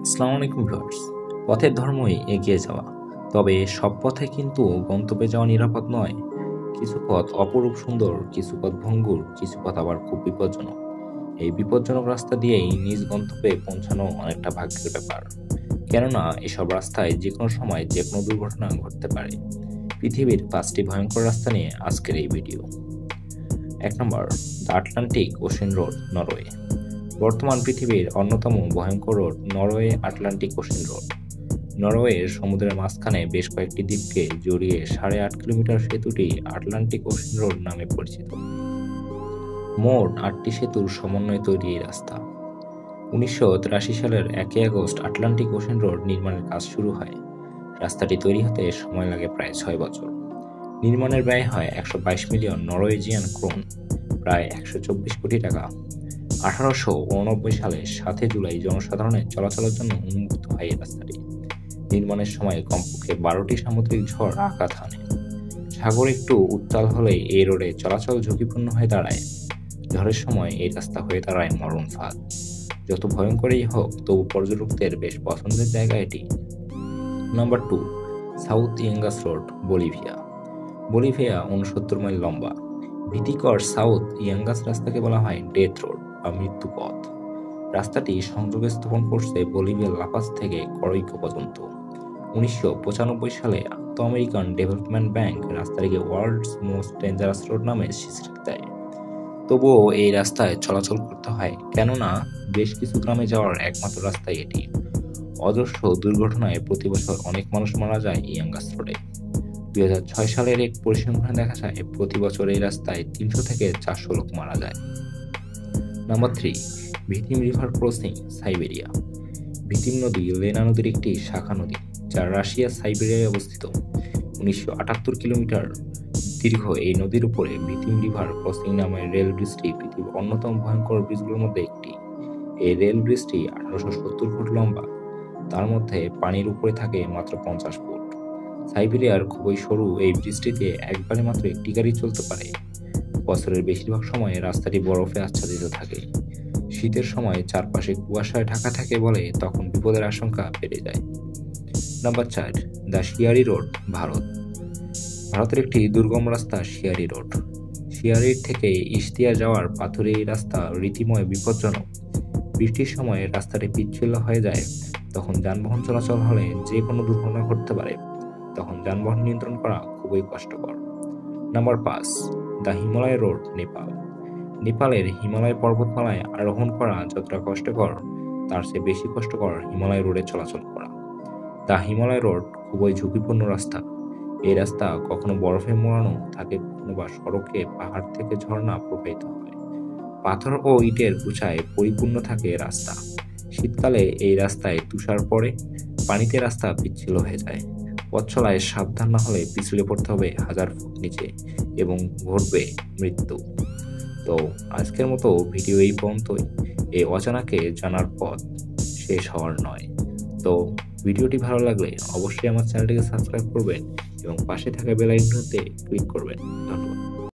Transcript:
আসসালামু আলাইকুম ভিউয়ার্স। পথের ধর্মই এগিয়ে যাওয়া, তবে সব পথে কিন্তু গন্তব্যে যাওয়া নিরাপদ নয়। কিছু পথ অপরূপ সুন্দর, কিছু পথ ভঙ্গুর, কিছু পথ আবার খুব বিপজ্জনক। এই বিপজ্জনক রাস্তা দিয়েই নিজ গন্তব্যে পৌঁছানো অনেকটা ভাগ্যের ব্যাপার, কেননা এসব রাস্তায় যে কোনো সময় যে কোনো দুর্ঘটনা ঘটতে পারে। পৃথিবীর 5টি ভয়ঙ্কর রাস্তা নিয়ে আজকের এই video. 1 number, the Atlantic ocean road, Norway. বর্তমান পৃথিবীর অন্যতম ভয়ঙ্কর road Norway Atlantic ocean road. নরওয়ের সমুদ্রের মাঝখানে বেশ কয়েকটি দ্বীপকে জড়িয়ে 8.5 কিলোমিটার সেতুটি আটলান্টিক ওশেন রোড নামে পরিচিত। মোট 8টি সেতুর সমন্বয়ে তৈরি এই রাস্তা। 1983 সালের 1 আগস্ট আটলান্টিক ওশেন রোড নির্মাণের কাজ শুরু হয়। রাস্তাটি তৈরি হতে সময় লাগে প্রায় 6 বছর। নির্মাণের ব্যয় হয় 122 মিলিয়ন নরওয়েজিয়ান ক্রোন, প্রায় 124 কোটি টাকা। 1889 সালে 7 জুলাই জনসাধারণের চলাচলের জন্য উন্মুক্ত হয় এই রাস্তাটি। নির্মাণের সময় কমপক্ষে 12টি সামুদ্রিক ঝড় আঘাত হানে। সাগর একটু উত্তাল হলেই এই রোডে চলাচল ঝুঁকিপূর্ণ হয়ে দাঁড়ায়। ঝড়ের সময় এই রাস্তা হয়ে দাঁড়ায় মরণ ফাঁদ। যত ভয়ঙ্করই হোক, তবু পর্যটকদের বেশ পছন্দের জায়গা এটি। Number 2, south Yungas road, Bolivia. Bolivia 69 mile লম্বা। ভীতিকর সাউথ ইয়াঙ্গাস রাস্তাকে বলা হয় ডেথ রোড বা মৃত্যু পথ। রাস্তাটি সংযোগ স্থাপন করছে বলিভিয়ার লাপাজ থেকে করইকো পর্যন্ত। 1995 সালে আন্তঃ আমেরিকান ডেভেলপমেন্ট ব্যাংক রাস্তাটিকে ওয়ার্ল্ডস মোস্ট ডেঞ্জারাস রোড নামে স্বীকৃতি দেয়। তবুও এই রাস্তায় চলাচল করতে হয়, কেননা বেশ কিছু গ্রামে যাওয়ার একমাত্র রাস্তাই এটি। অজস্র দুর্ঘটনায় প্রতি বছর অনেক মানুষ মারা যায় ইয়াঙ্গাস রোডে। 2006 সালের এক পরিসংখ্যানে দেখা যায় প্রতি বছর এই রাস্তায় 300 থেকে 400 লোক মারা যায়। Number 3, ভিতিম river crossing, Siberia. ভিতিম নদী লেনা নদীর একটি শাখা নদী, যা রাশিয়া সাইবেরিয়ায় অবস্থিত। 1978 কিলোমিটার দীর্ঘ এই নদীর উপরে ভিতিম রিভার ক্রসিং নামের রেল ব্রিজটি পৃথিবীর অন্যতম ভয়ঙ্কর ব্রিজগুলোর মধ্যে একটি। এই রেল ব্রিজটি 1870 ফুট লম্বা, তার মধ্যে পানির উপরে থাকে মাত্র 50 ফুট। সাইবেরিয়ার খুবই সরু এই ব্রিজটিতে একবারে মাত্র একটি গাড়ি চলতে পারে। বছরের বেশিরভাগ সময় রাস্তাটি বরফে আচ্ছাদিত থাকে। শীতের সময় চারপাশে কুয়াশায় ঢাকা থাকে বলে তখন বিপদের আশঙ্কা বেড়ে যায়। নাম্বার 4, দ্য শিয়ারি রোড, ভারত। ভারতের একটি দুর্গম রাস্তা শিয়ারি রোড। শিয়ারির থেকে ইশতিয়া যাওয়ার পাথুরে এই রাস্তা রীতিময় বিপজ্জনক। বৃষ্টির সময় রাস্তাটি পিচ্ছিল হয়ে যায়, তখন যানবাহন চলাচল হলে যে কোনো দুর্ঘটনা ঘটতে পারে। তখন যানবাহন নিয়ন্ত্রণ করা খুবই কষ্টকর। Number 5, the Himalaya road, Nepal. নেপালের হিমালয় পর্বতমালায় আরোহণ করা যতটা কষ্টকর, তার চেয়ে বেশি কষ্টকর হিমালয় রোডে চলাচল করা। দ্য হিমালয় রোড খুবই ঝুঁকিপূর্ণ রাস্তা। এই রাস্তা কখনো বরফে মোড়ানো থাকে, কখনো বা সড়কে পাহাড় থেকে ঝর্ণা প্রবাহিত হয়। পাথর ও ইটের কুচায় পরিপূর্ণ থাকে রাস্তা। শীতকালে এই রাস্তায় তুষার পড়ে, পানিতে রাস্তা পিচ্ছিল হয়ে যায়। পথ চলায় সাবধান না হলে পিছলে পড়তে হবে 1000 ফুট নিচে এবং ঘটবে মৃত্যু। তো আজকের মতো ভিডিও এই পর্যন্তই। এই অজানাকে জানার পথ শেষ হওয়ার নয়। তো ভিডিওটি ভালো লাগলে অবশ্যই আমার চ্যানেলটিকে সাবস্ক্রাইব করবেন এবং পাশে থাকা বেল আইকনটিতে ক্লিক করবেন। ধন্যবাদ।